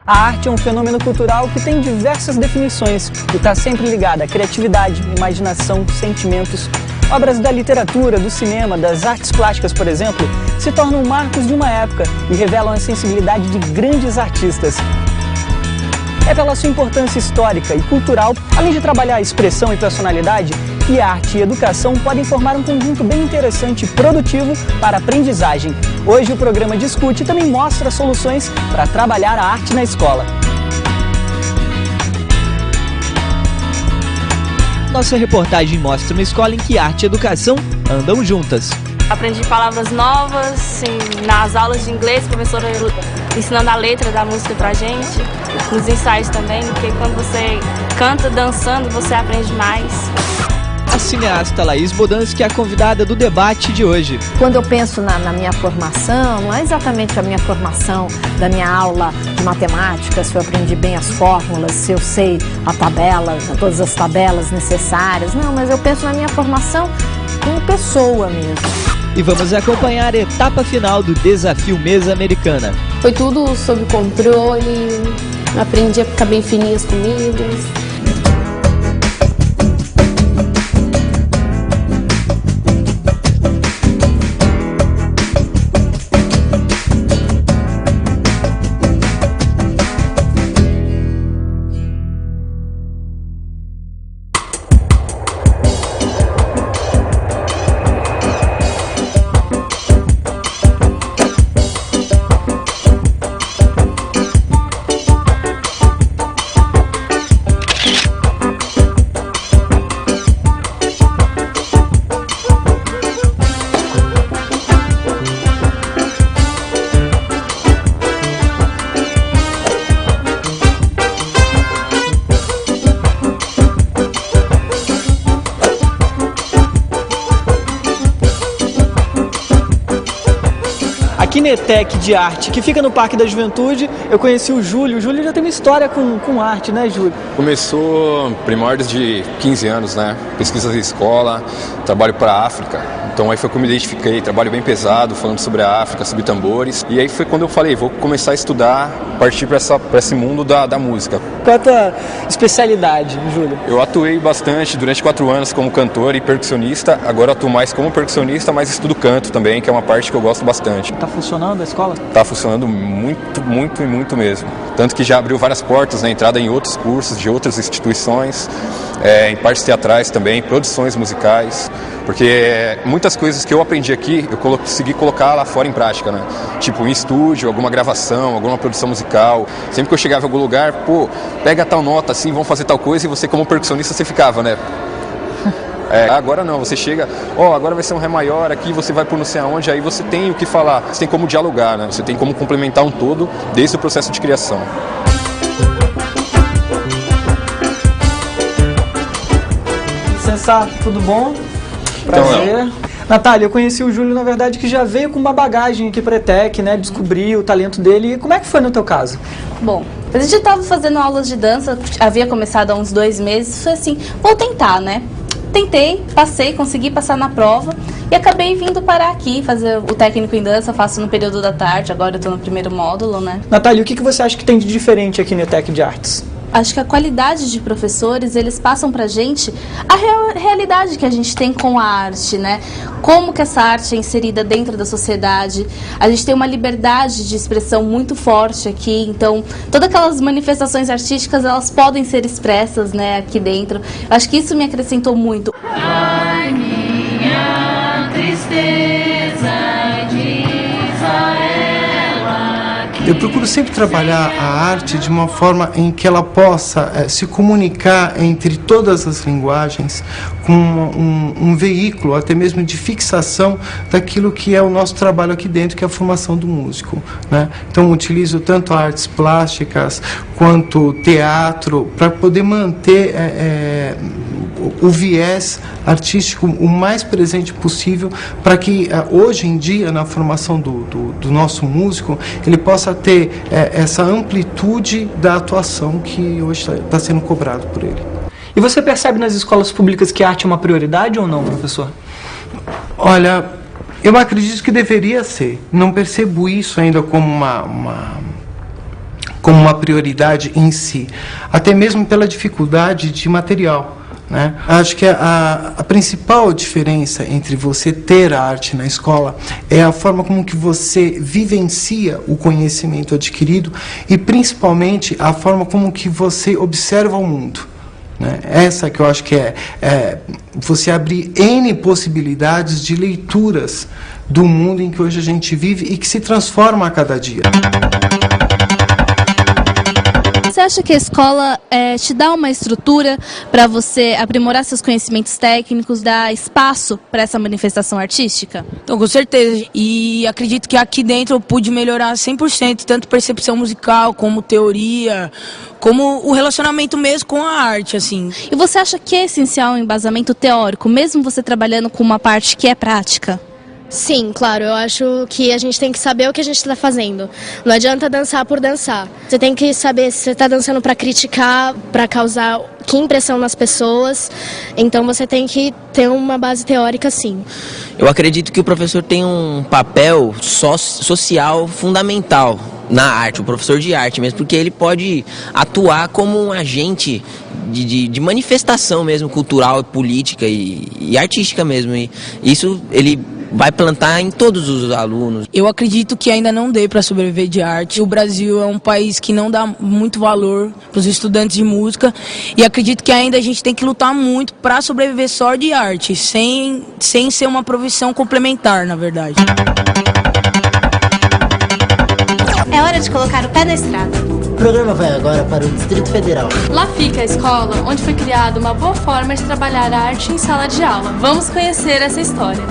A arte é um fenômeno cultural que tem diversas definições e está sempre ligada à criatividade, imaginação, sentimentos. Obras da literatura, do cinema, das artes plásticas, por exemplo, se tornam marcos de uma época e revelam a sensibilidade de grandes artistas. É pela sua importância histórica e cultural, além de trabalhar a expressão e personalidade, que arte e educação podem formar um conjunto bem interessante e produtivo para a aprendizagem. Hoje o programa discute e também mostra soluções para trabalhar a arte na escola. Nossa reportagem mostra uma escola em que arte e educação andam juntas. Aprendi palavras novas, nas aulas de inglês, a professora ensinando a letra da música pra gente, nos ensaios também, porque quando você canta dançando, você aprende mais. A cineasta Laís Bodansky é a convidada do debate de hoje. Quando eu penso na minha formação, não é exatamente a minha formação da minha aula de matemática, se eu aprendi bem as fórmulas, se eu sei a tabela, todas as tabelas necessárias, não, mas eu penso na minha formação como pessoa mesmo. E vamos acompanhar a etapa final do Desafio Mesa Americana. Foi tudo sob controle, aprendi a ficar bem fininha as comidas. A Kinetec de Arte, que fica no Parque da Juventude, eu conheci o Júlio. O Júlio já tem uma história com arte, né, Júlio? Começou primórdios de 15 anos, né? Pesquisas de escola, trabalho para a África. Então aí foi como eu me identifiquei, trabalho bem pesado, falando sobre a África, sobre tambores. E aí foi quando eu falei, vou começar a estudar, partir para esse mundo da música. Qual é a tua especialidade, Júlio? Eu atuei bastante durante 4 anos como cantor e percussionista. Agora eu atuo mais como percussionista, mas estudo canto também, que é uma parte que eu gosto bastante. Tá funcionando a escola? Tá funcionando muito mesmo. Tanto que já abriu várias portas na entrada em outros cursos de outras instituições, em partes teatrais também, produções musicais, porque muitas coisas que eu aprendi aqui, eu consegui colocar lá fora em prática, né? Tipo, em estúdio, alguma gravação, alguma produção musical. Sempre que eu chegava em algum lugar, pô, pega tal nota assim, vamos fazer tal coisa, e você como percussionista, você ficava, né? Agora não, você chega, agora vai ser um Ré maior aqui, você vai por não sei aonde, aí você tem o que falar, você tem como dialogar, né? Você tem como complementar um todo desde o processo de criação. Licença, tudo bom? Prazer. Então, Natália, eu conheci o Júlio, na verdade, que já veio com uma bagagem aqui para a ETEC, né? Descobri o talento dele. E como é que foi no teu caso? Bom, a gente estava fazendo aulas de dança, havia começado há uns 2 meses, foi assim, vou tentar, né? Tentei, passei, consegui passar na prova e acabei vindo parar aqui, fazer o técnico em dança, faço no período da tarde, agora eu estou no primeiro módulo, né? Natália, o que você acha que tem de diferente aqui na ETEC de Artes? Acho que a qualidade de professores, eles passam pra gente a realidade que a gente tem com a arte, né? Como que essa arte é inserida dentro da sociedade. A gente tem uma liberdade de expressão muito forte aqui, então todas aquelas manifestações artísticas, elas podem ser expressas, né, aqui dentro. Eu acho que isso me acrescentou muito. Ai, minha tristeza de Israel. Eu procuro sempre trabalhar a arte de uma forma em que ela possa se comunicar entre todas as linguagens, com um veículo, até mesmo de fixação daquilo que é o nosso trabalho aqui dentro, que é a formação do músico, né? Então, utilizo tanto artes plásticas quanto teatro para poder manter o viés artístico o mais presente possível, para que hoje em dia, na formação do nosso músico, ele possa ter essa amplitude da atuação que hoje está sendo cobrado por ele. E você percebe nas escolas públicas que a arte é uma prioridade ou não, professor? Olha, eu acredito que deveria ser. Não percebo isso ainda como como uma prioridade em si, até mesmo pela dificuldade de material, né? Acho que a principal diferença entre você ter a arte na escola é a forma como que você vivencia o conhecimento adquirido e principalmente a forma como que você observa o mundo, né? Essa que eu acho que é você abrir N possibilidades de leituras do mundo em que hoje a gente vive e que se transforma a cada dia. Você acha que a escola te dá uma estrutura para você aprimorar seus conhecimentos técnicos, dar espaço para essa manifestação artística? Então, com certeza. E acredito que aqui dentro eu pude melhorar 100%, tanto percepção musical, como teoria, como o relacionamento mesmo com a arte, assim. E você acha que é essencial o embasamento teórico, mesmo você trabalhando com uma parte que é prática? Sim, claro, eu acho que a gente tem que saber o que a gente está fazendo. Não adianta dançar por dançar. Você tem que saber se você está dançando para criticar, para causar que impressão nas pessoas. Então você tem que ter uma base teórica, sim. Eu acredito que o professor tem um papel social fundamental na arte, o professor de arte mesmo, porque ele pode atuar como um agente de manifestação mesmo, cultural, política e artística mesmo. E isso ele vai plantar em todos os alunos. Eu acredito que ainda não dê para sobreviver de arte. O Brasil é um país que não dá muito valor para os estudantes de música e acredito que ainda a gente tem que lutar muito para sobreviver só de arte, sem ser uma profissão complementar, na verdade. É hora de colocar o pé na estrada. O programa vai agora para o Distrito Federal. Lá fica a escola onde foi criada uma boa forma de trabalhar a arte em sala de aula. Vamos conhecer essa história.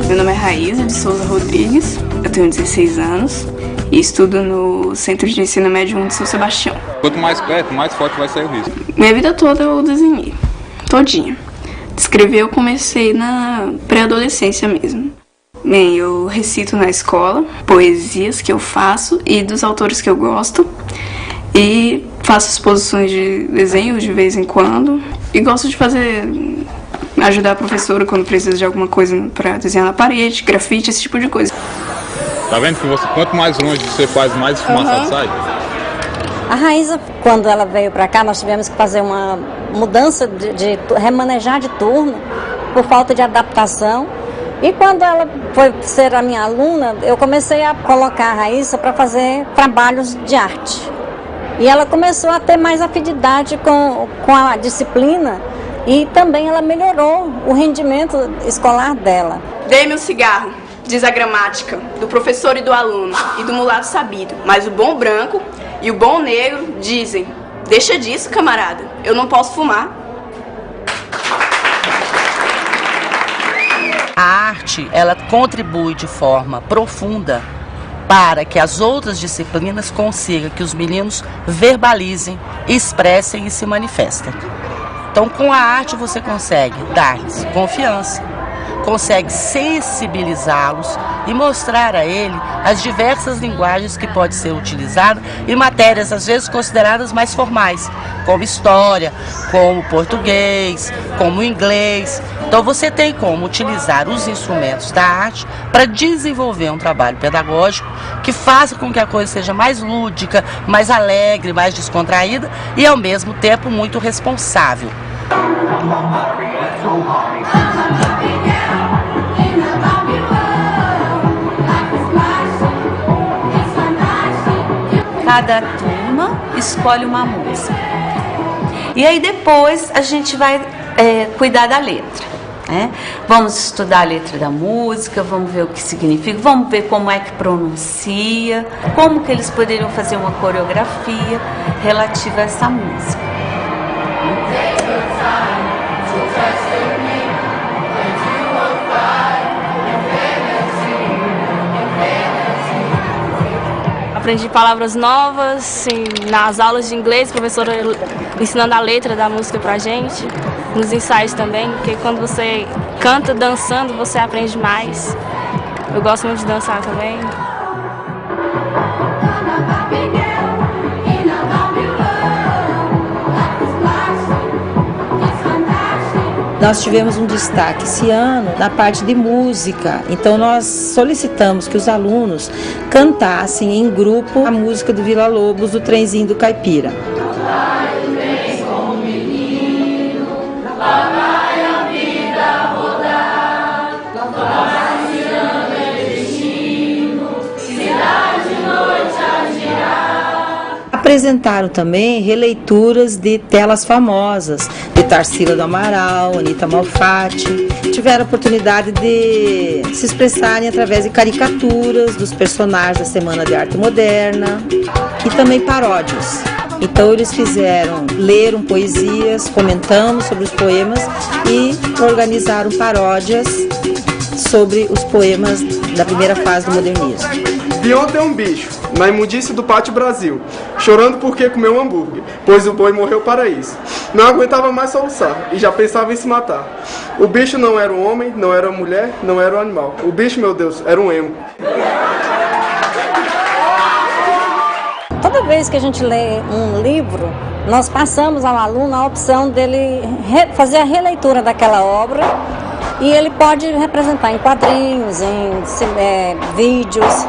Meu nome é Raíza de Souza Rodrigues, eu tenho 16 anos e estudo no Centro de Ensino Médio 1 de São Sebastião. Quanto mais perto, mais forte vai sair o risco. Minha vida toda eu desenhei, todinha. Escrever eu comecei na pré-adolescência mesmo. Bem, eu recito na escola poesias que eu faço e dos autores que eu gosto. E faço exposições de desenho de vez em quando. E gosto de ajudar a professora quando precisa de alguma coisa para desenhar na parede, grafite, esse tipo de coisa. Tá vendo que quanto mais longe você faz, mais fumaça sai? A Raíza, quando ela veio para cá, nós tivemos que fazer uma mudança de remanejar de turno por falta de adaptação. E quando ela foi ser a minha aluna, eu comecei a colocar a Raíza para fazer trabalhos de arte. E ela começou a ter mais afinidade com a disciplina e também ela melhorou o rendimento escolar dela. Dê-me um cigarro, diz a gramática, do professor e do aluno, e do mulato sabido. Mas o bom branco e o bom negro dizem: deixa disso, camarada, eu não posso fumar. A arte, ela contribui de forma profunda para que as outras disciplinas consigam que os meninos verbalizem, expressem e se manifestem. Então, com a arte você consegue dar-lhes confiança, consegue sensibilizá-los e mostrar a ele as diversas linguagens que podem ser utilizadas em matérias às vezes consideradas mais formais, como história, como português, como inglês. Então você tem como utilizar os instrumentos da arte para desenvolver um trabalho pedagógico que faça com que a coisa seja mais lúdica, mais alegre, mais descontraída e ao mesmo tempo muito responsável. Cada turma escolhe uma música. E aí depois a gente vai cuidar da letra. né? Vamos estudar a letra da música, vamos ver o que significa, vamos ver como é que pronuncia, como que eles poderiam fazer uma coreografia relativa a essa música. Aprendi palavras novas, assim, nas aulas de inglês, a professora ensinando a letra da música pra gente, nos ensaios também, porque quando você canta dançando, você aprende mais. Eu gosto muito de dançar também. Nós tivemos um destaque esse ano na parte de música, então nós solicitamos que os alunos cantassem em grupo a música do Vila Lobos, do Trenzinho do Caipira. Apresentaram também releituras de telas famosas, de Tarsila do Amaral, Anita Malfatti. Tiveram a oportunidade de se expressarem através de caricaturas dos personagens da Semana de Arte Moderna e também paródias. Então eles leram poesias, comentamos sobre os poemas e organizaram paródias sobre os poemas da primeira fase do modernismo. Vi ontem um bicho, na imundície do Pátio Brasil, chorando porque comeu um hambúrguer, pois o boi morreu para isso. Não aguentava mais soluçar e já pensava em se matar. O bicho não era um homem, não era uma mulher, não era um animal. O bicho, meu Deus, era um emo. Toda vez que a gente lê um livro, nós passamos ao aluno a opção dele fazer a releitura daquela obra e ele pode representar em quadrinhos, em vídeos.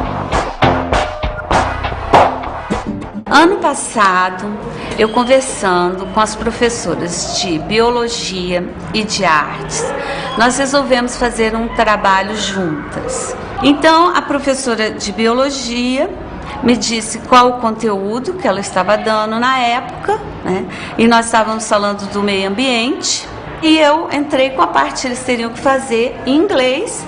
Ano passado, eu conversando com as professoras de Biologia e de Artes, nós resolvemos fazer um trabalho juntas. Então, a professora de Biologia me disse qual o conteúdo que ela estava dando na época, né? E nós estávamos falando do meio ambiente, e eu entrei com a parte que eles teriam que fazer em inglês,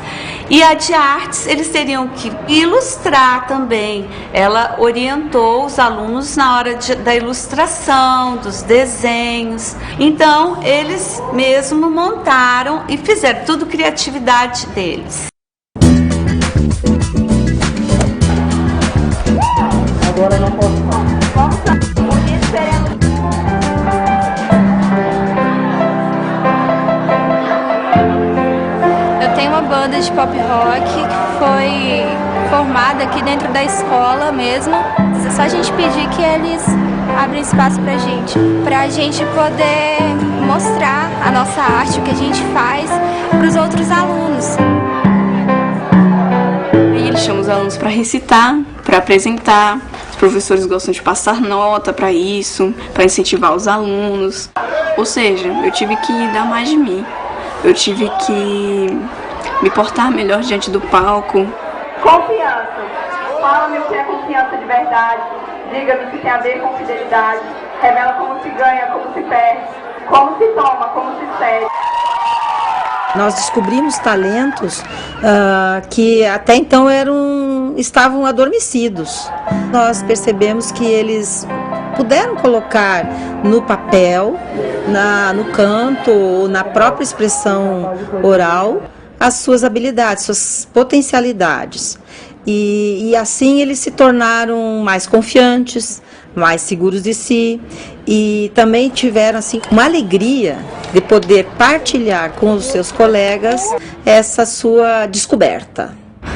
e a de artes eles teriam que ilustrar também. Ela orientou os alunos na hora da ilustração, dos desenhos. Então eles mesmo montaram e fizeram tudo criatividade deles. Agora não posso falar. Banda de pop rock que foi formada aqui dentro da escola mesmo. É só a gente pedir que eles abrem espaço pra gente poder mostrar a nossa arte, o que a gente faz para os outros alunos. E eles chamam os alunos para recitar, para apresentar. Os professores gostam de passar nota para isso, para incentivar os alunos. Ou seja, eu tive que dar mais de mim. Eu tive que me portar melhor diante do palco. Confiança. Fala-me o que é confiança de verdade. Diga-me o que tem a ver com fidelidade. Revela como se ganha, como se perde. Como se toma, como se cede. Nós descobrimos talentos que até então estavam adormecidos. Nós percebemos que eles puderam colocar no papel, no canto ou na própria expressão oral as suas habilidades, suas potencialidades. E assim eles se tornaram mais confiantes, mais seguros de si e também tiveram assim uma alegria de poder partilhar com os seus colegas essa sua descoberta.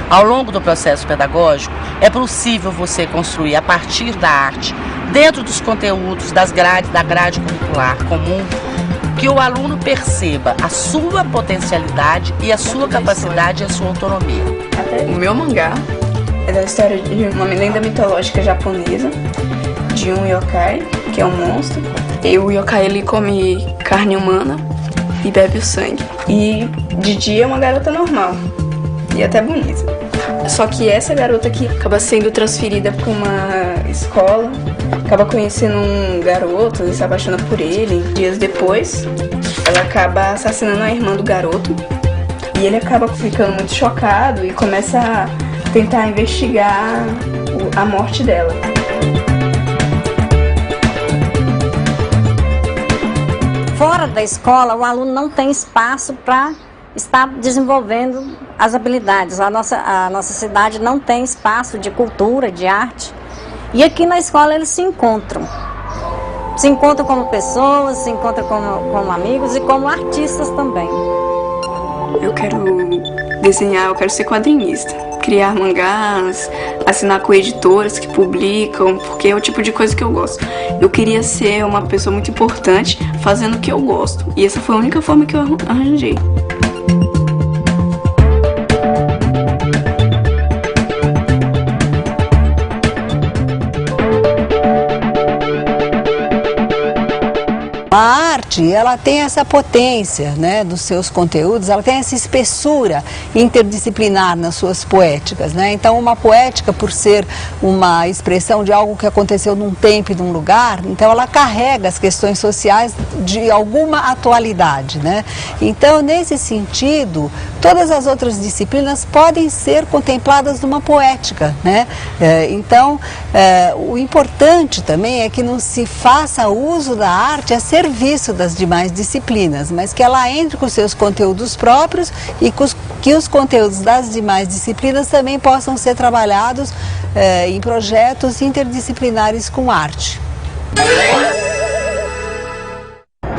Ao longo do processo pedagógico, é possível você construir a partir da arte, dentro dos conteúdos da grade curricular comum, que o aluno perceba a sua potencialidade e a sua capacidade e a sua autonomia. O meu mangá é da história de uma lenda mitológica japonesa, de um yokai, que é um monstro. E o yokai ele come carne humana e bebe o sangue. E de dia é uma garota normal e até bonita. Só que essa garota aqui acaba sendo transferida para uma escola, acaba conhecendo um garoto e se apaixona por ele. Dias depois, ela acaba assassinando a irmã do garoto e ele acaba ficando muito chocado e começa a tentar investigar a morte dela. Fora da escola, o aluno não tem espaço para estar desenvolvendo as habilidades. A nossa cidade não tem espaço de cultura, de arte. E aqui na escola eles se encontram. Se encontram como pessoas, se encontram como amigos e como artistas também. Eu quero desenhar, eu quero ser quadrinista. Criar mangás, assinar com editoras que publicam, porque é o tipo de coisa que eu gosto. Eu queria ser uma pessoa muito importante fazendo o que eu gosto. E essa foi a única forma que eu arranjei. A arte, ela tem essa potência, né, dos seus conteúdos, ela tem essa espessura interdisciplinar nas suas poéticas, né? Então, uma poética, por ser uma expressão de algo que aconteceu num tempo e num lugar, então ela carrega as questões sociais de alguma atualidade, né? Então, nesse sentido, todas as outras disciplinas podem ser contempladas numa poética, né? Então, o importante também é que não se faça uso da arte a serviço das demais disciplinas, mas que ela entre com seus conteúdos próprios e que os conteúdos das demais disciplinas também possam ser trabalhados em projetos interdisciplinares com arte.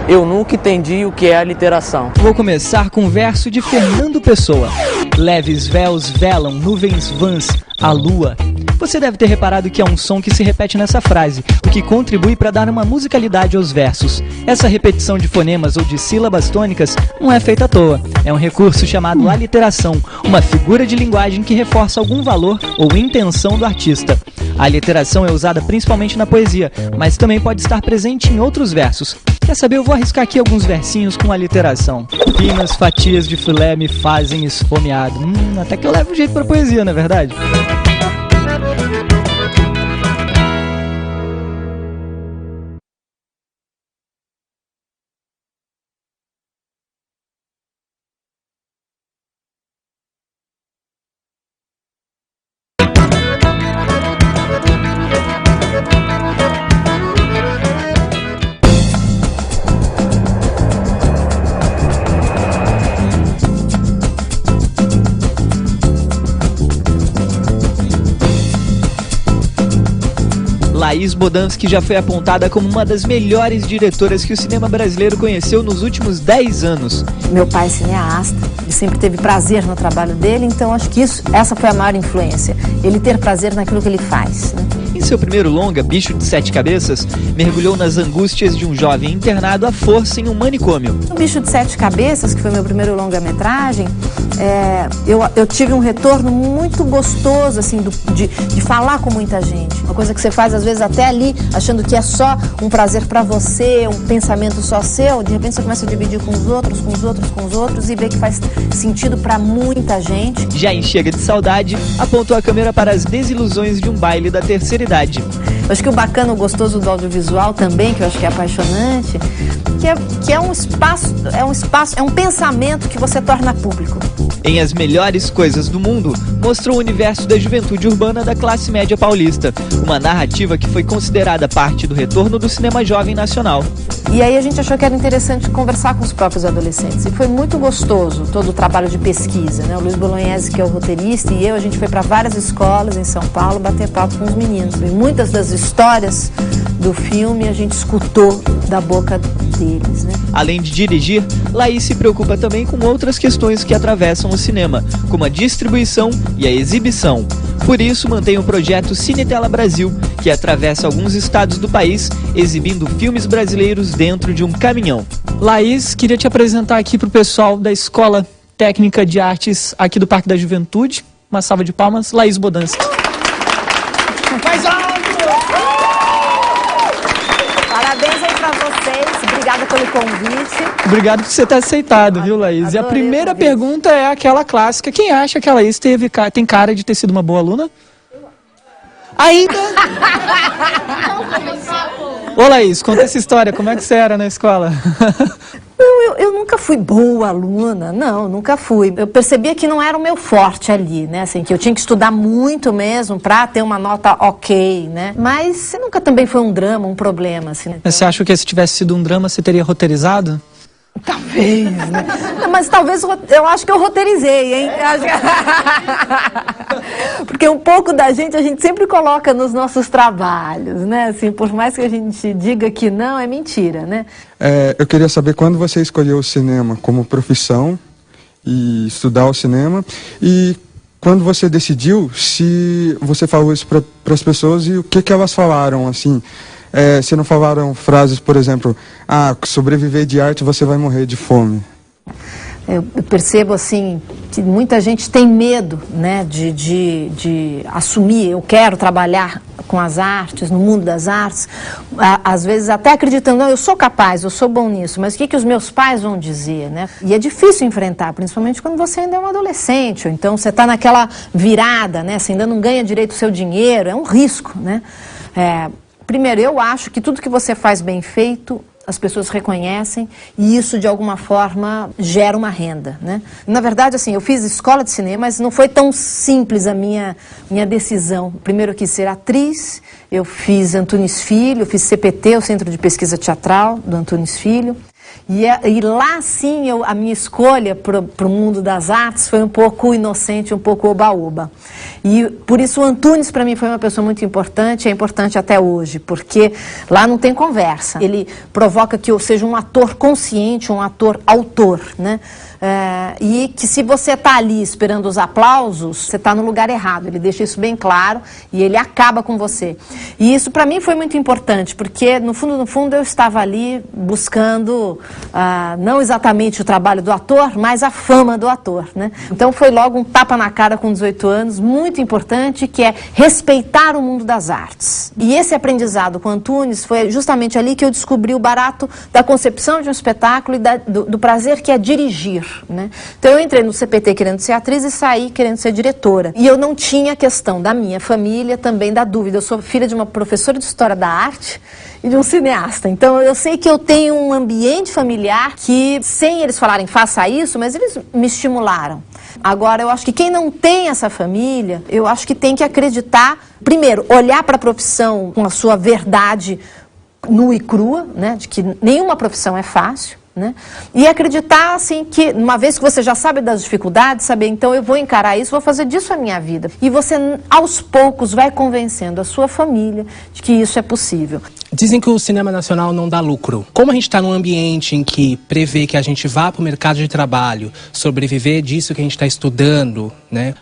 Eu nunca entendi o que é a literação. Vou começar com um verso de Fernando Pessoa. Leves véus velam, nuvens vãs, a lua. Você deve ter reparado que é um som que se repete nessa frase, o que contribui para dar uma musicalidade aos versos. Essa repetição de fonemas ou de sílabas tônicas não é feita à toa. É um recurso chamado aliteração, uma figura de linguagem que reforça algum valor ou intenção do artista. A aliteração é usada principalmente na poesia, mas também pode estar presente em outros versos. Quer saber? Eu vou arriscar aqui alguns versinhos com aliteração. Finas fatias de filé me fazem esfomeado. Até que eu levo jeito pra poesia, não é verdade? Laís Bodansky já foi apontada como uma das melhores diretoras que o cinema brasileiro conheceu nos últimos 10 anos. Meu pai é cineasta, ele sempre teve prazer no trabalho dele, então acho que essa foi a maior influência, ele ter prazer naquilo que ele faz, né? Em seu primeiro longa, Bicho de 7 Cabeças, mergulhou nas angústias de um jovem internado à força em um manicômio. O Bicho de 7 Cabeças, que foi meu primeiro longa-metragem, eu tive um retorno muito gostoso, assim, de falar com muita gente. Uma coisa que você faz, às vezes, até ali, achando que é só um prazer para você, um pensamento só seu, de repente você começa a dividir com os outros, com os outros, com os outros, e vê que faz sentido para muita gente. Já em Chega de Saudade, apontou a câmera para as desilusões de um baile da terceira idade. Eu acho que o bacana, o gostoso do audiovisual também, que eu acho que é apaixonante, que é um espaço, é um pensamento que você torna público. Em As Melhores Coisas do Mundo, mostrou o universo da juventude urbana da classe média paulista, uma narrativa que foi considerada parte do retorno do cinema jovem nacional. E aí a gente achou que era interessante conversar com os próprios adolescentes, e foi muito gostoso todo o trabalho de pesquisa, né? O Luiz Bolognese, que é o roteirista, e a gente foi para várias escolas em São Paulo bater papo com os meninos. E muitas das histórias do filme a gente escutou da boca deles, né? Além de dirigir, Laís se preocupa também com outras questões que atravessam o cinema, como a distribuição e a exibição. Por isso, mantém o projeto Cinetela Brasil, que atravessa alguns estados do país, exibindo filmes brasileiros dentro de um caminhão. Laís, queria te apresentar aqui para o pessoal da Escola Técnica de Artes aqui do Parque da Juventude. Uma salva de palmas. Laís Bodansky. Mais alto! Parabéns aí pra vocês, obrigada pelo convite. Obrigado por você ter aceitado, viu, Laís? Adorei. E a primeira pergunta é aquela clássica: quem acha que a Laís tem cara de ter sido uma boa aluna? Ainda? Ô Laís, conta essa história, como é que você era na escola? Eu nunca fui boa aluna, não, nunca fui. Eu percebia que não era o meu forte ali, né? Assim, que eu tinha que estudar muito mesmo para ter uma nota ok, né? Mas nunca também foi um drama, um problema, assim. Né? Mas você acha que se tivesse sido um drama, você teria roteirizado? Talvez, né? Mas talvez eu acho que eu roteirizei, hein? Porque um pouco da gente a gente sempre coloca nos nossos trabalhos, né? Assim, por mais que a gente diga que não, é mentira, né? Eu queria saber quando você escolheu o cinema como profissão e estudar o cinema, e quando você decidiu, se você falou isso para as pessoas e o que elas falaram, assim. Se não falaram frases, por exemplo, sobreviver de arte você vai morrer de fome. Eu percebo, assim, que muita gente tem medo, né, de assumir, eu quero trabalhar com as artes, no mundo das artes, às vezes até acreditando, não, eu sou capaz, eu sou bom nisso, mas o que os meus pais vão dizer, né? E é difícil enfrentar, principalmente quando você ainda é um adolescente, ou então você está naquela virada, né, você ainda não ganha direito o seu dinheiro, é um risco, né? Primeiro, eu acho que tudo que você faz bem feito, as pessoas reconhecem e isso, de alguma forma, gera uma renda, né? Na verdade, assim, eu fiz escola de cinema, mas não foi tão simples a minha decisão. Primeiro eu quis ser atriz, eu fiz Antunes Filho, eu fiz CPT, o Centro de Pesquisa Teatral do Antunes Filho. E lá, sim, a minha escolha para o mundo das artes foi um pouco inocente, um pouco oba-oba. E por isso o Antunes, para mim, foi uma pessoa muito importante, é importante até hoje, porque lá não tem conversa. Ele provoca que eu seja um ator consciente, um ator autor, né? E que se você está ali esperando os aplausos, você está no lugar errado. Ele deixa isso bem claro e ele acaba com você. E isso para mim foi muito importante, porque no fundo eu estava ali buscando não exatamente o trabalho do ator, mas a fama do ator, né? Então foi logo um tapa na cara com 18 anos, muito importante, que é respeitar o mundo das artes. E esse aprendizado com Antunes foi justamente ali que eu descobri o barato da concepção de um espetáculo e do prazer que é dirigir. Né? Então eu entrei no CPT querendo ser atriz e saí querendo ser diretora. E eu não tinha a questão da minha família, também da dúvida. Eu sou filha de uma professora de História da Arte e de um cineasta. Então eu sei que eu tenho um ambiente familiar que, sem eles falarem faça isso, mas eles me estimularam. Agora, eu acho que quem não tem essa família, eu acho que tem que acreditar, primeiro, olhar para a profissão com a sua verdade nua e crua, né? De que nenhuma profissão é fácil. Né? E acreditar, assim, que uma vez que você já sabe das dificuldades, saber, então eu vou encarar isso, vou fazer disso a minha vida. E você, aos poucos, vai convencendo a sua família de que isso é possível. Dizem que o cinema nacional não dá lucro. Como a gente está num ambiente em que prevê que a gente vá para o mercado de trabalho, sobreviver disso que a gente está estudando, né?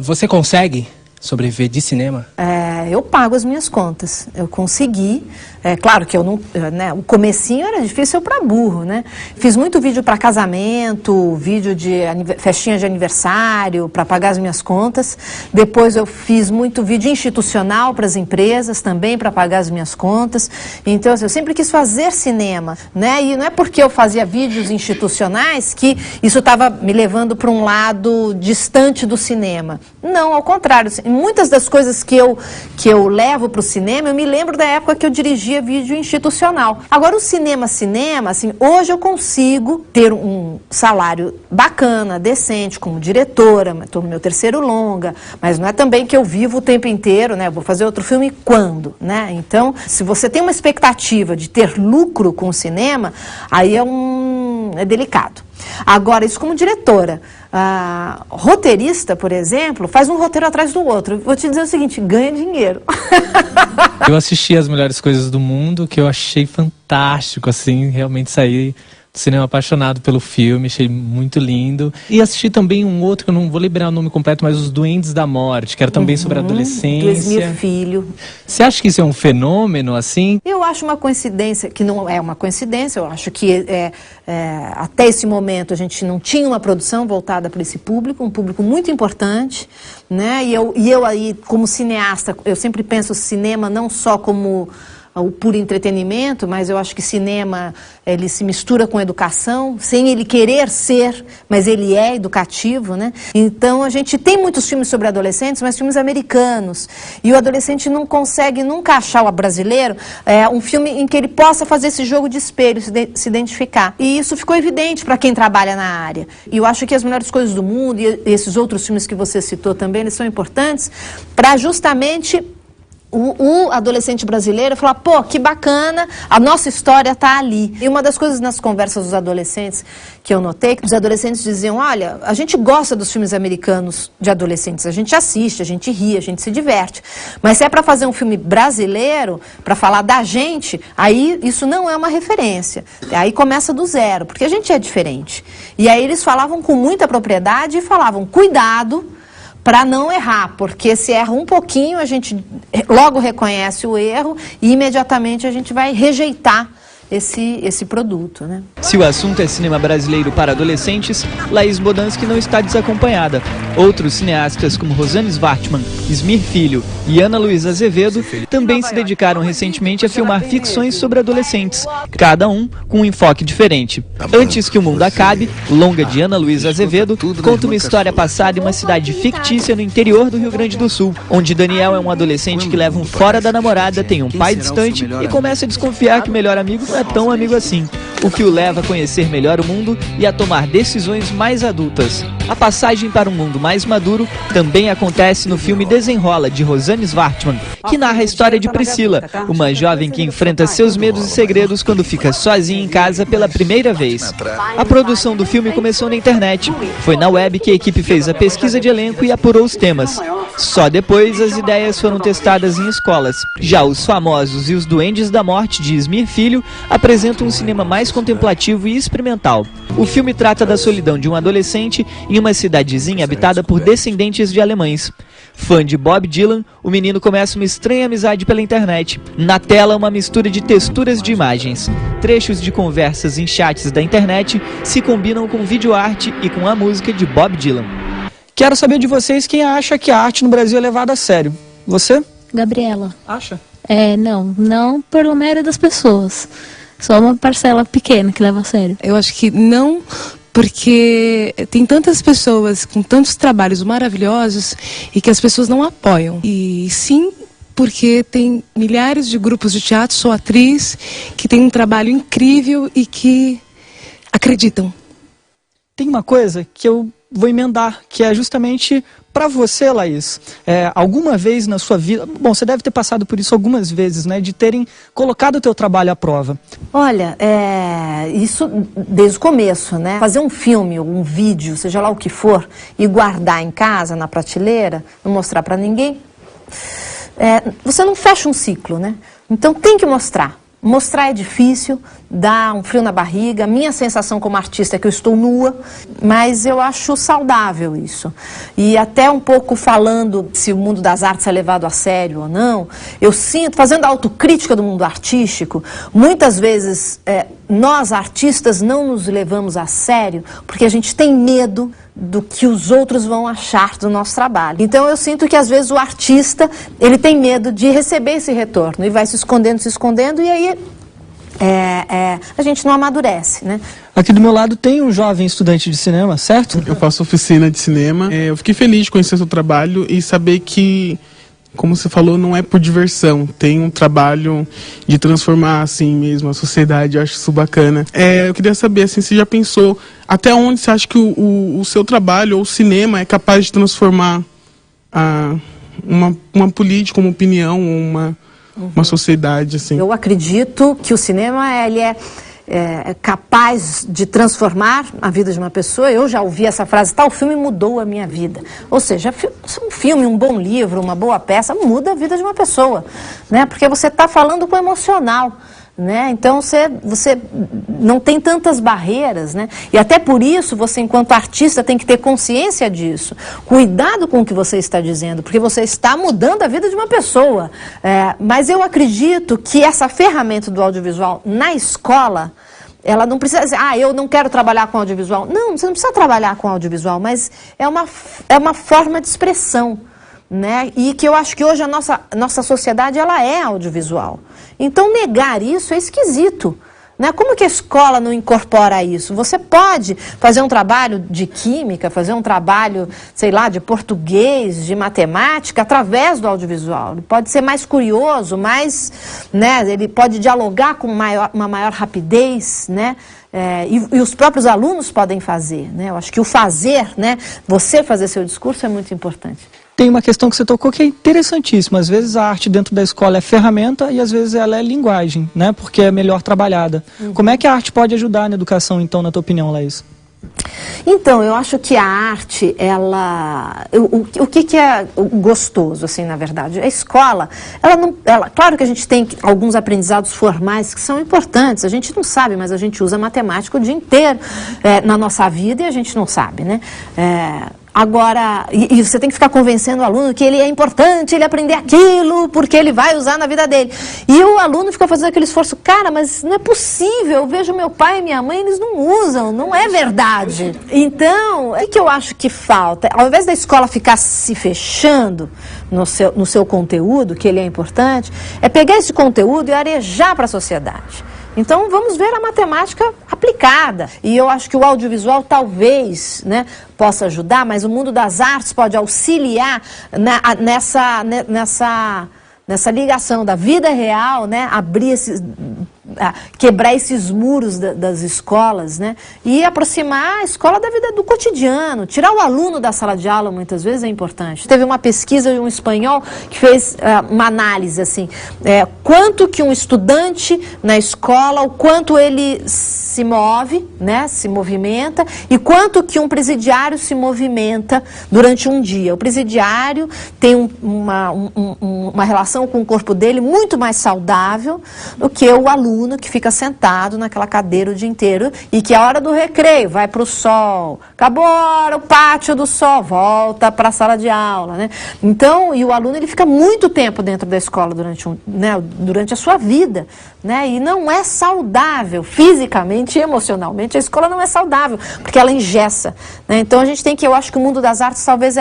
Você consegue sobreviver de cinema? Eu pago as minhas contas. Eu consegui. Claro que eu não, né, o comecinho era difícil para burro, né? Fiz muito vídeo para casamento, vídeo de festinha de aniversário, para pagar as minhas contas. Depois eu fiz muito vídeo institucional para as empresas também, para pagar as minhas contas. Então, assim, eu sempre quis fazer cinema, né? E não é porque eu fazia vídeos institucionais que isso estava me levando para um lado distante do cinema. Não, ao contrário. Muitas das coisas que eu levo para o cinema, eu me lembro da época que eu dirigia vídeo institucional. Agora, o cinema, assim, hoje eu consigo ter um salário bacana, decente, como diretora, estou no meu 3º longa, mas não é também que eu vivo o tempo inteiro, né? Eu vou fazer outro filme quando, né? Então, se você tem uma expectativa de ter lucro com o cinema, aí é delicado. Agora, isso como diretora. Roteirista, por exemplo, faz um roteiro atrás do outro. Vou te dizer o seguinte, ganha dinheiro. Eu assisti As Melhores Coisas do Mundo, que eu achei fantástico, assim, realmente saí do cinema apaixonado pelo filme, achei muito lindo. E assisti também um outro, que eu não vou lembrar o nome completo, mas Os Duendes da Morte, que era também sobre a adolescência. Do Esmir Filho. Você acha que isso é um fenômeno, assim? Eu acho uma coincidência, que não é uma coincidência, eu acho que até esse momento a gente não tinha uma produção voltada para esse público, um público muito importante, né? E eu aí, como cineasta, eu sempre penso o cinema não só como o puro entretenimento, mas eu acho que cinema, ele se mistura com educação, sem ele querer ser, mas ele é educativo, né? Então a gente tem muitos filmes sobre adolescentes, mas filmes americanos, e o adolescente não consegue nunca achar o brasileiro um filme em que ele possa fazer esse jogo de espelho, se identificar. E isso ficou evidente para quem trabalha na área. E eu acho que As Melhores Coisas do Mundo e esses outros filmes que você citou também, eles são importantes para justamente o adolescente brasileiro falar, pô, que bacana, a nossa história está ali. E uma das coisas nas conversas dos adolescentes que eu notei, que os adolescentes diziam, olha, a gente gosta dos filmes americanos de adolescentes, a gente assiste, a gente ri, a gente se diverte. Mas se é para fazer um filme brasileiro, para falar da gente, aí isso não é uma referência. Aí começa do zero, porque a gente é diferente. E aí eles falavam com muita propriedade e falavam, cuidado para não errar, porque se erra um pouquinho, a gente logo reconhece o erro e imediatamente a gente vai rejeitar esse produto, né? Se o assunto é cinema brasileiro para adolescentes, Laís Bodansky não está desacompanhada. Outros cineastas como Rosane Svartman, Ismir Filho e Ana Luísa Azevedo também se dedicaram recentemente a filmar ficções sobre adolescentes, cada um com um enfoque diferente. Antes que o Mundo Acabe, o longa de Ana Luísa Azevedo conta uma história passada em uma cidade fictícia no interior do Rio Grande do Sul, onde Daniel é um adolescente que leva um fora da namorada, tem um pai distante e começa a desconfiar que o melhor amigo não é tão amigo assim, o que o leva a conhecer melhor o mundo e a tomar decisões mais adultas. A passagem para um mundo mais maduro também acontece no filme Desenrola, de Rosane Svartman, que narra a história de Priscila, uma jovem que enfrenta seus medos e segredos quando fica sozinha em casa pela primeira vez. A produção do filme começou na internet. Foi na web que a equipe fez a pesquisa de elenco e apurou os temas. Só depois as ideias foram testadas em escolas. Já Os Famosos e os Duendes da Morte, de Ismir Filho, apresentam um cinema mais contemplativo e experimental. O filme trata da solidão de um adolescente em uma cidadezinha habitada por descendentes de alemães. Fã de Bob Dylan, o menino começa uma estranha amizade pela internet. Na tela, uma mistura de texturas de imagens. Trechos de conversas em chats da internet se combinam com videoarte e com a música de Bob Dylan. Quero saber de vocês quem acha que a arte no Brasil é levada a sério. Você? Gabriela. Acha? Não pela maioria das pessoas. Só uma parcela pequena que leva a sério. Eu acho que não, porque tem tantas pessoas com tantos trabalhos maravilhosos e que as pessoas não apoiam. E sim, porque tem milhares de grupos de teatro, sou atriz, que tem um trabalho incrível e que acreditam. Tem uma coisa que eu vou emendar, que é justamente para você, Laís. Alguma vez na sua vida, bom, você deve ter passado por isso algumas vezes, né, de terem colocado o teu trabalho à prova. Olha, isso desde o começo, né? Fazer um filme, um vídeo, seja lá o que for, e guardar em casa, na prateleira, não mostrar para ninguém, você não fecha um ciclo, né? Então tem que mostrar. Mostrar é difícil, dá um frio na barriga. Minha sensação como artista é que eu estou nua, mas eu acho saudável isso. E até um pouco falando se o mundo das artes é levado a sério ou não, eu sinto, fazendo a autocrítica do mundo artístico, muitas vezes nós artistas não nos levamos a sério porque a gente tem medo do que os outros vão achar do nosso trabalho. Então eu sinto que às vezes o artista, ele tem medo de receber esse retorno e vai se escondendo e aí a gente não amadurece, né? Aqui do meu lado tem um jovem estudante de cinema, certo? Eu faço oficina de cinema. Eu fiquei feliz de conhecer seu trabalho e saber que, como você falou, não é por diversão. Tem um trabalho de transformar, assim mesmo, a sociedade. Eu acho isso bacana. Eu queria saber, assim, você já pensou até onde você acha que o seu trabalho ou o cinema é capaz de transformar uma política, uma opinião, uma sociedade, assim? Eu acredito que o cinema, ele é capaz de transformar a vida de uma pessoa. Eu já ouvi essa frase, tal filme mudou a minha vida. Ou seja, um filme, um bom livro, uma boa peça muda a vida de uma pessoa, né? Porque você está falando com o emocional, né? Então você não tem tantas barreiras, né? E até por isso você, enquanto artista, tem que ter consciência disso. Cuidado com o que você está dizendo, porque você está mudando a vida de uma pessoa. Mas eu acredito que essa ferramenta do audiovisual na escola, ela não precisa dizer, eu não quero trabalhar com audiovisual. Não, você não precisa trabalhar com audiovisual, mas é uma forma de expressão, né? E que eu acho que hoje a nossa sociedade ela é audiovisual. Então negar isso é esquisito. Né? Como que a escola não incorpora isso? Você pode fazer um trabalho de química, fazer um trabalho, sei lá, de português, de matemática, através do audiovisual. Ele pode ser mais curioso, né? Ele pode dialogar com uma maior rapidez, né? E os próprios alunos podem fazer, né? Eu acho que o fazer, né? Você fazer seu discurso é muito importante. Tem uma questão que você tocou que é interessantíssima. Às vezes a arte dentro da escola é ferramenta e às vezes ela é linguagem, né? Porque é melhor trabalhada. Como é que a arte pode ajudar na educação, então, na tua opinião, Laís? Então, eu acho que a arte, ela... O que é gostoso, assim, na verdade? A escola, claro que a gente tem alguns aprendizados formais que são importantes. A gente não sabe, mas a gente usa matemática o dia inteiro na nossa vida e a gente não sabe, né? Agora, e você tem que ficar convencendo o aluno que ele é importante, ele aprender aquilo, porque ele vai usar na vida dele. E o aluno fica fazendo aquele esforço, cara, mas não é possível, eu vejo meu pai e minha mãe, eles não usam, não é verdade. Então, o que eu acho que falta? Ao invés da escola ficar se fechando no seu conteúdo, que ele é importante, é pegar esse conteúdo e arejar para a sociedade. Então, vamos ver a matemática aplicada. E eu acho que o audiovisual talvez, né, possa ajudar, mas o mundo das artes pode auxiliar nessa ligação da vida real, né, quebrar esses muros das escolas, né, e aproximar a escola da vida do cotidiano. Tirar o aluno da sala de aula muitas vezes é importante. Teve uma pesquisa de um espanhol que fez uma análise assim, quanto que um estudante na escola, o quanto ele se move, né, se movimenta, e quanto que um presidiário se movimenta durante um dia. O presidiário tem uma relação com o corpo dele muito mais saudável do que o aluno que fica sentado naquela cadeira o dia inteiro e que a hora do recreio vai para o sol, acabou a hora, o pátio do sol, volta para a sala de aula, né? Então, e o aluno ele fica muito tempo dentro da escola durante a sua vida, né? E não é saudável fisicamente e emocionalmente, a escola não é saudável, porque ela engessa, né? Então a gente tem que, eu acho que o mundo das artes talvez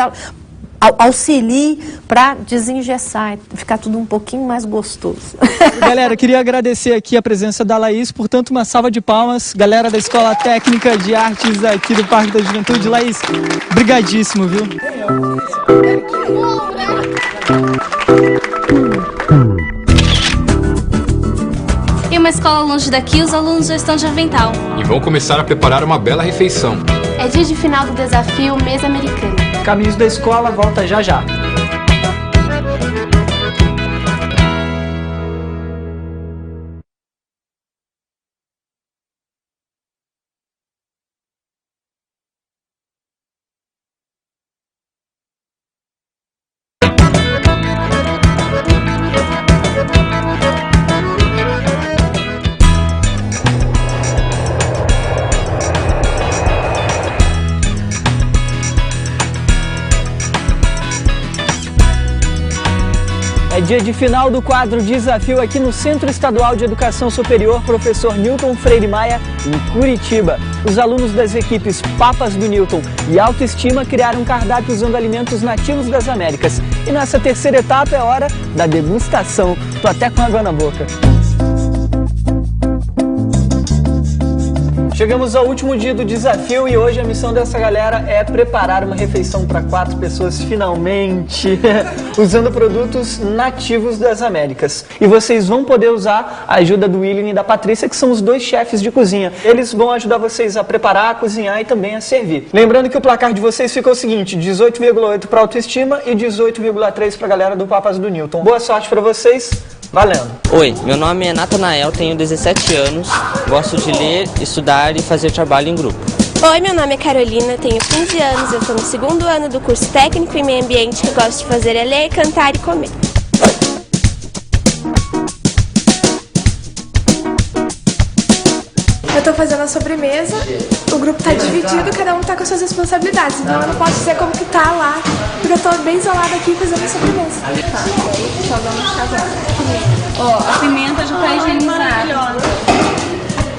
auxilie para desengessar e ficar tudo um pouquinho mais gostoso. Galera, queria agradecer aqui a presença da Laís, portanto, uma salva de palmas. Galera da Escola Técnica de Artes aqui do Parque da Juventude. Laís, brigadíssimo, viu? Em uma escola longe daqui, os alunos já estão de avental. E vão começar a preparar uma bela refeição. É dia de final do desafio Mesa Americana. Caminhos da Escola volta já já. É dia de final do quadro Desafio aqui no Centro Estadual de Educação Superior Professor Newton Freire Maia, em Curitiba. Os alunos das equipes Papas do Newton e Autoestima criaram um cardápio usando alimentos nativos das Américas. E nessa terceira etapa é hora da degustação. Tô até com água na boca. Chegamos ao último dia do desafio e hoje a missão dessa galera é preparar uma refeição para 4 pessoas finalmente, usando produtos nativos das Américas. E vocês vão poder usar a ajuda do William e da Patrícia, que são os 2 chefes de cozinha. Eles vão ajudar vocês a preparar, a cozinhar e também a servir. Lembrando que o placar de vocês ficou o seguinte, 18,8 para Autoestima e 18,3 para a galera do Papas do Newton. Boa sorte para vocês. Valendo! Oi, meu nome é Natanael, tenho 17 anos, gosto de ler, estudar e fazer trabalho em grupo. Oi, meu nome é Carolina, tenho 15 anos, eu estou no 2º ano do curso técnico em meio ambiente, que eu gosto de fazer é ler, cantar e comer. Eu estou fazendo a sobremesa, o grupo está dividido, cada um está com as suas responsabilidades, então eu não posso dizer como que tá lá, porque eu estou bem isolada aqui fazendo a sobremesa. Só vamos casar. Ó, a pimenta já está higienizada.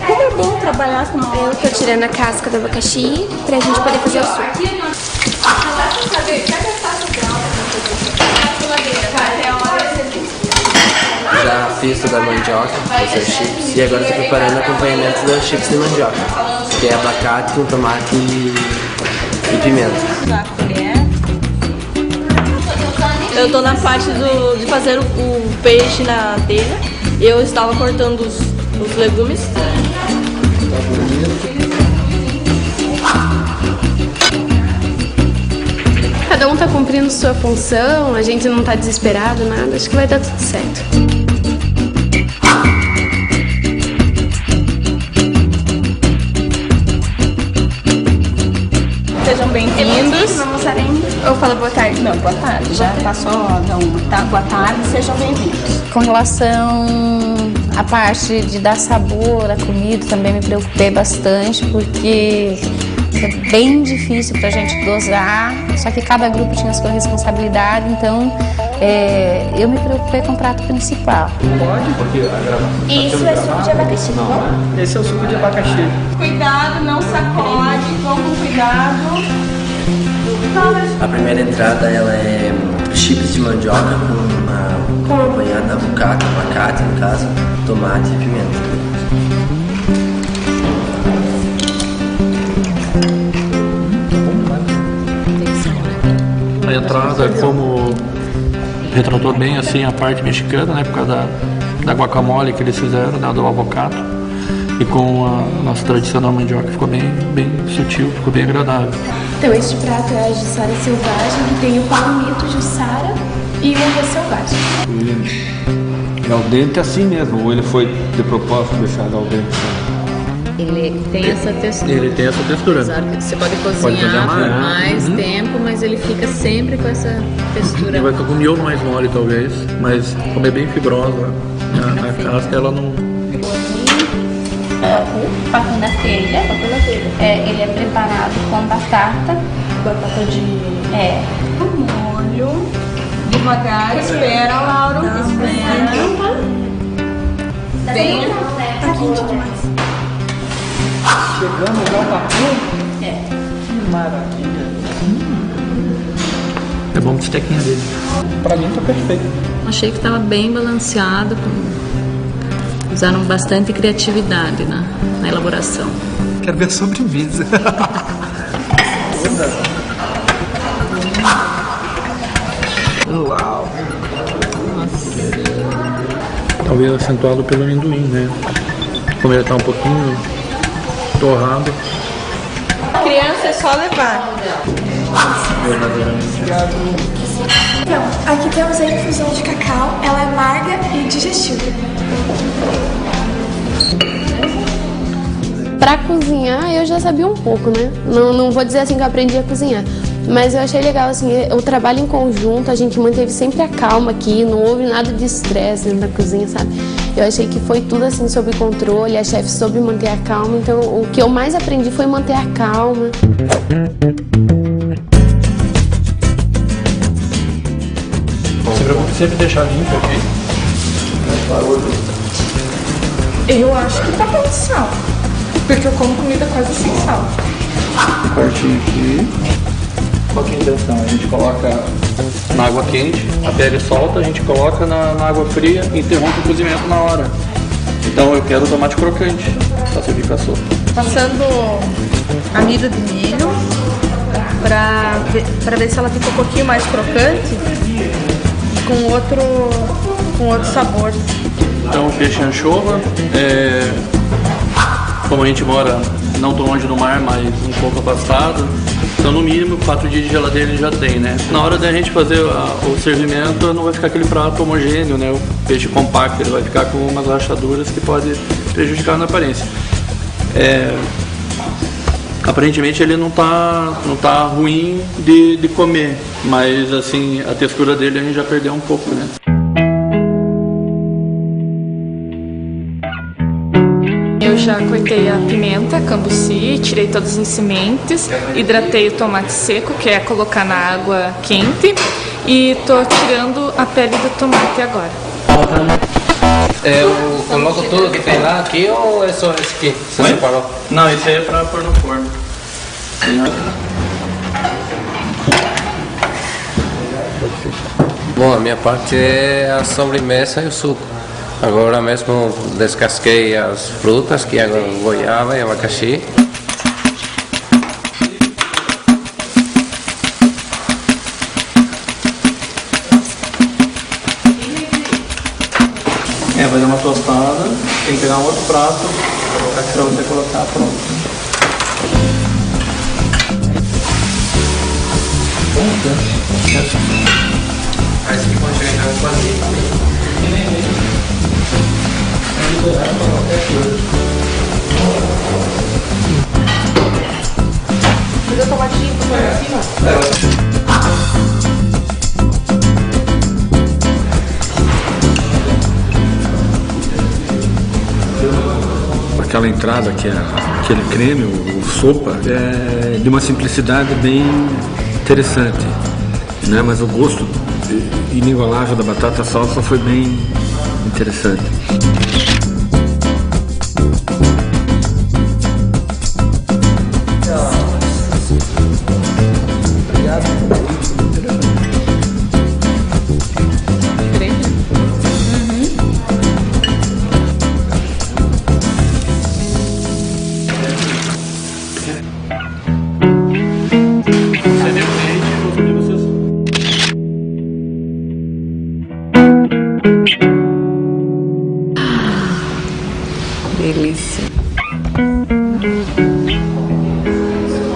Como é bom trabalhar com... Eu estou tirando a casca do abacaxi para a gente poder fazer o suco. misto da mandioca, os chips, e agora estou preparando acompanhamento dos chips de mandioca, que é abacate com tomate e pimenta. Eu estou na parte de fazer o peixe na telha. Eu estava cortando os legumes. Cada um está cumprindo sua função, a gente não está desesperado, nada. Acho que vai dar tudo certo. Sejam bem-vindos. Ou fala boa tarde? Não, boa tarde. Já passou, então, tá, boa tarde, sejam bem-vindos. Com relação à parte de dar sabor à comida, também me preocupei bastante, porque é bem difícil para a gente dosar, só que cada grupo tinha a sua responsabilidade, então eu me preocupei com o prato principal. Pode? Porque a gravação Isso é suco de abacaxi, não? Esse é o suco de abacaxi. Cuidado, não sacode, vão com cuidado. A primeira entrada ela é chips de mandioca com acompanhado de abacate, no caso, tomate e pimenta. A entrada, como retratou bem assim a parte mexicana, né, por causa da guacamole que eles fizeram, né, do avocado, e com a nossa tradicional mandioca, ficou bem sutil, ficou bem agradável. Então este prato é a jussara selvagem, que tem o palmito jussara e o arroz selvagem. É al dente assim mesmo, ou ele foi de propósito deixado al dente? Ele tem essa textura. Ele tem essa textura. Exato. Você pode cozinhar por mais tempo, mas ele fica sempre com essa textura. Ele vai ficar com miolo mais mole talvez, mas como é bem fibrosa, a casca ela não... O pacu da telha, ele é preparado com batata Com molho. Devagar, espera, Lauro. Espera. Vem. Tá quente demais. Chegamos ao pacu? Que maravilha. É bom que estequinha dele. Pra mim tá perfeito. Achei que estava bem balanceado. Usaram bastante criatividade na elaboração. Quero ver a sobremesa. Uau! Talvez acentuado pelo amendoim, né? Como ele tá um pouquinho torrado. Criança é só levar. Então, aqui temos a infusão de cacau, ela é amarga e digestiva. Pra cozinhar, eu já sabia um pouco, né? Não vou dizer assim que eu aprendi a cozinhar, mas eu achei legal, assim, o trabalho em conjunto, a gente manteve sempre a calma aqui, não houve nada de estresse dentro da cozinha, sabe? Eu achei que foi tudo, assim, sob controle, a chefe soube manter a calma, então o que eu mais aprendi foi manter a calma. Se preocupe sempre deixar limpo aqui. Eu acho que tá bom de sal, porque eu como comida quase sem sal. Um quartinho aqui. Qual que é a intenção? A gente coloca na água quente, a pele solta, a gente coloca na água fria e interrompe o cozimento na hora. Então eu quero o tomate crocante para servir com a sopa. Passando amido de milho para ver se ela fica um pouquinho mais crocante e com outro sabor. Então o peixe anchova, como a gente mora não tão longe do mar, mas um pouco afastado, então no mínimo 4 dias de geladeira ele já tem, né? Na hora da gente fazer o servimento não vai ficar aquele prato homogêneo, né? O peixe compacto, ele vai ficar com umas rachaduras que pode prejudicar na aparência. Aparentemente ele não tá ruim de comer, mas assim, a textura dele a gente já perdeu um pouco, né? Eu já cortei a pimenta, cambuci, tirei todas as sementes, hidratei o tomate seco, que é colocar na água quente, e tô tirando a pele do tomate agora. Eu coloco tudo que tem lá aqui ou é só esse aqui? Você separou? Não, esse aí é pra pôr no forno. Bom, a minha parte é a sobremesa e o suco. Agora mesmo descasquei as frutas, que é goiaba e abacaxi. Vai dar uma tostada, tem que pegar um outro prato, colocar aqui pra você colocar, pronto. Aí você pode chegar em casa vazio também. Fazer o tomatinho por cima? Aquela entrada que é aquele creme, o sopa, é de uma simplicidade bem interessante, né? Mas o gosto inigualável da batata salsa foi bem interessante. Delícia.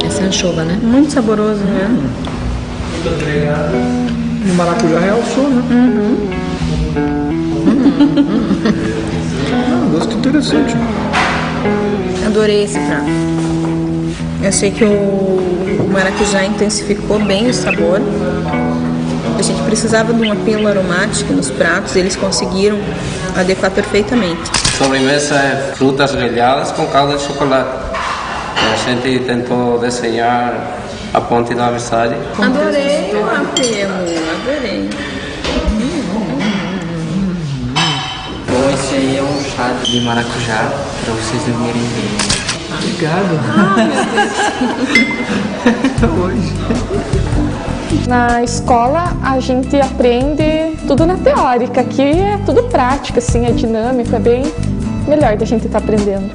Essa anchova, né? Muito saboroso, né? O maracujá realçou, né? Gosto interessante. Adorei esse prato. Eu achei que o maracujá intensificou bem o sabor. A gente precisava de um apelo aromático nos pratos, eles conseguiram adequar perfeitamente. A sobremesa é frutas grelhadas com calda de chocolate. A gente tentou desenhar a ponte da amizade. Adorei o apelo, adorei. Bom, esse aí é um chá de maracujá para vocês dormirem bem. Obrigado. Hoje. Na escola a gente aprende tudo na teórica, aqui é tudo prático, assim, é dinâmico, é bem melhor da gente estar aprendendo.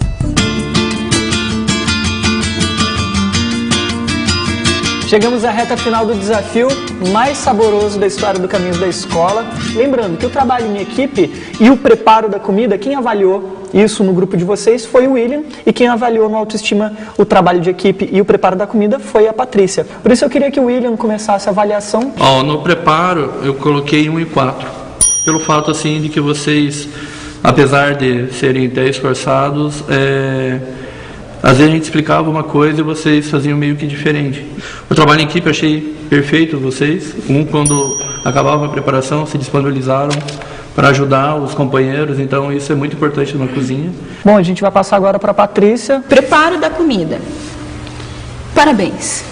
Chegamos à reta final do desafio mais saboroso da história do Caminhos da Escola. Lembrando que o trabalho em equipe e o preparo da comida, quem avaliou isso no grupo de vocês foi o William, e quem avaliou no Autoestima o trabalho de equipe e o preparo da comida foi a Patrícia. Por isso eu queria que o William começasse a avaliação. No preparo eu coloquei 1 e 4, pelo fato assim de que vocês, apesar de serem até esforçados, às vezes a gente explicava uma coisa e vocês faziam meio que diferente. O trabalho em equipe eu achei perfeito vocês. Quando acabava a preparação, se disponibilizaram para ajudar os companheiros, então isso é muito importante na cozinha. Bom, a gente vai passar agora para a Patrícia. Preparo da comida. Parabéns.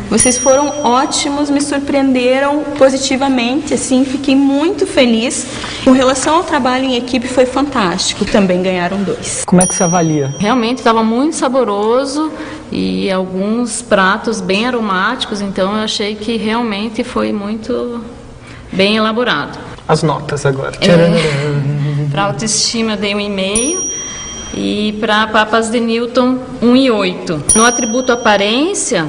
Vocês foram ótimos, me surpreenderam positivamente, assim, fiquei muito feliz. Com relação ao trabalho em equipe foi fantástico, também ganharam 2. Como é que você avalia? Realmente estava muito saboroso e alguns pratos bem aromáticos, então eu achei que realmente foi muito bem elaborado. As notas agora. Para Autoestima eu dei 1,5 e para Papas de Newton 1,8. No atributo aparência,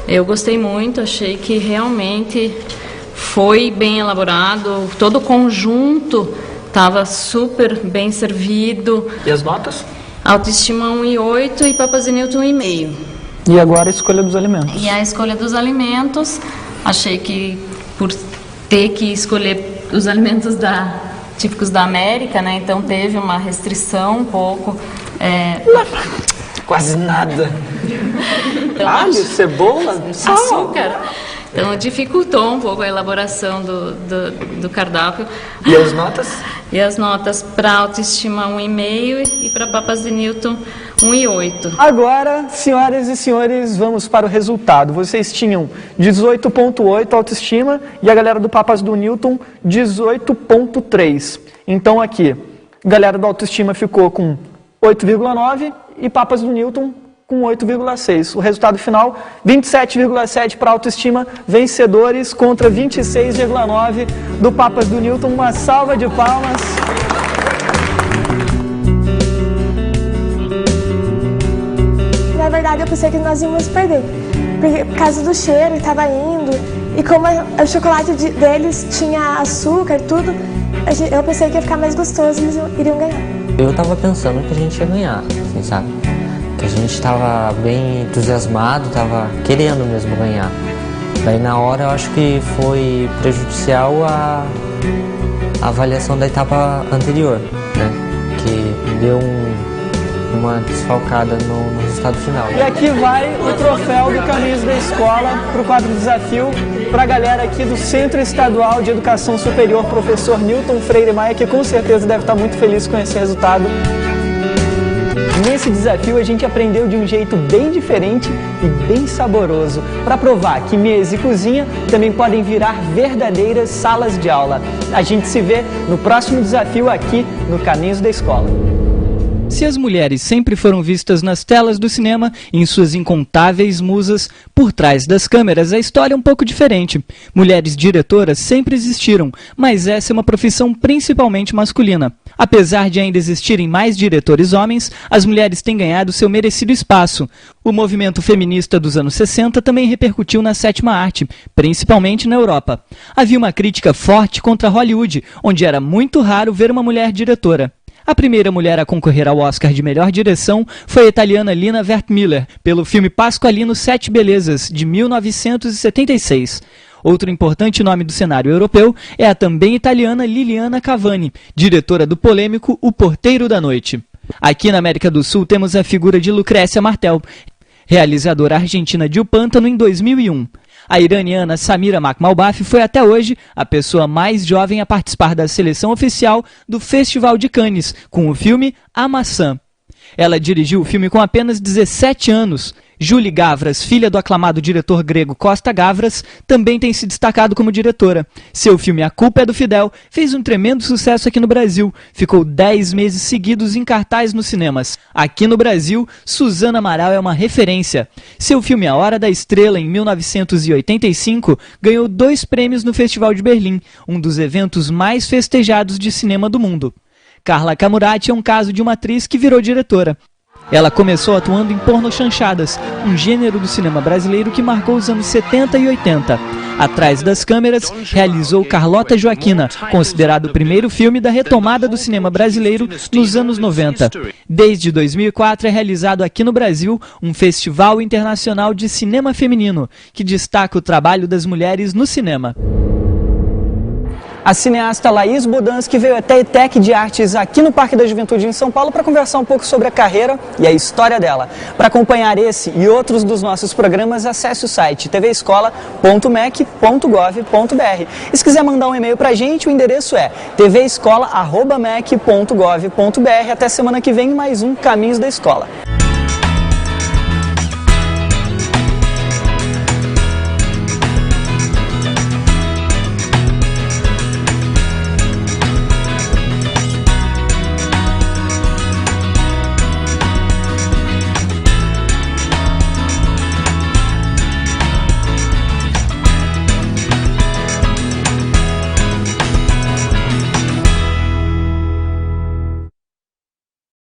eu gostei muito, achei que realmente foi bem elaborado, todo o conjunto estava super bem servido. E as notas? Autoestima 1,8 e Papas de Newton 1,5. E agora a escolha dos alimentos? E a escolha dos alimentos, achei que por ter que escolher os alimentos típicos da América, né? Então teve uma restrição um pouco. Quase nada. Então, alho, cebola, sal. Açúcar. Então dificultou um pouco a elaboração do cardápio. E as notas? E as notas para Autoestima 1,5 e para Papas de Newton 1,8. Agora, senhoras e senhores, vamos para o resultado. Vocês tinham 18,8 Autoestima e a galera do Papas do Newton 18,3. Então aqui, a galera do Autoestima ficou com 8,9 e Papas do Newton com 8,6. O resultado final, 27,7 para Autoestima, vencedores contra 26,9 do Papas do Newton. Uma salva de palmas. responsabilidade, eu pensei que nós íamos perder. Por causa do cheiro que estava indo, e como o chocolate deles tinha açúcar e tudo, eu pensei que ia ficar mais gostoso e eles iriam ganhar. Eu tava pensando que a gente ia ganhar, assim, sabe? Que a gente tava bem entusiasmado, tava querendo mesmo ganhar. Daí na hora eu acho que foi prejudicial a avaliação da etapa anterior, né? Que deu uma desfalcada no resultado final. E aqui vai o troféu do Caminhos da Escola para o quadro Desafio, para a galera aqui do Centro Estadual de Educação Superior, professor Newton Freire Maia, que com certeza deve estar muito feliz com esse resultado. Nesse desafio a gente aprendeu de um jeito bem diferente e bem saboroso, para provar que mesa e cozinha também podem virar verdadeiras salas de aula. A gente se vê no próximo desafio aqui no Caminhos da Escola. Se as mulheres sempre foram vistas nas telas do cinema, em suas incontáveis musas, por trás das câmeras, a história é um pouco diferente. Mulheres diretoras sempre existiram, mas essa é uma profissão principalmente masculina. Apesar de ainda existirem mais diretores homens, as mulheres têm ganhado seu merecido espaço. O movimento feminista dos anos 60 também repercutiu na sétima arte, principalmente na Europa. Havia uma crítica forte contra Hollywood, onde era muito raro ver uma mulher diretora. A primeira mulher a concorrer ao Oscar de melhor direção foi a italiana Lina Wertmüller, pelo filme Pasqualino Sete Belezas, de 1976. Outro importante nome do cenário europeu é a também italiana Liliana Cavani, diretora do polêmico O Porteiro da Noite. Aqui na América do Sul temos a figura de Lucrécia Martel, realizadora argentina de O Pântano em 2001. A iraniana Samira Makhmalbaf foi até hoje a pessoa mais jovem a participar da seleção oficial do Festival de Cannes, com o filme A Maçã. Ela dirigiu o filme com apenas 17 anos. Julie Gavras, filha do aclamado diretor grego Costa Gavras, também tem se destacado como diretora. Seu filme A Culpa é do Fidel fez um tremendo sucesso aqui no Brasil. Ficou 10 meses seguidos em cartaz nos cinemas. Aqui no Brasil, Suzana Amaral é uma referência. Seu filme A Hora da Estrela, em 1985, ganhou 2 prêmios no Festival de Berlim, um dos eventos mais festejados de cinema do mundo. Carla Camurati é um caso de uma atriz que virou diretora. Ela começou atuando em pornochanchadas, um gênero do cinema brasileiro que marcou os anos 70 e 80. Atrás das câmeras, realizou Carlota Joaquina, considerado o primeiro filme da retomada do cinema brasileiro nos anos 90. Desde 2004 é realizado aqui no Brasil um Festival Internacional de Cinema Feminino, que destaca o trabalho das mulheres no cinema. A cineasta Laís Bodansky veio até a ETEC de Artes aqui no Parque da Juventude em São Paulo para conversar um pouco sobre a carreira e a história dela. Para acompanhar esse e outros dos nossos programas, acesse o site tvescola.mec.gov.br. E se quiser mandar um e-mail para a gente, o endereço é tvescola@mec.gov.br. Até semana que vem, mais um Caminhos da Escola.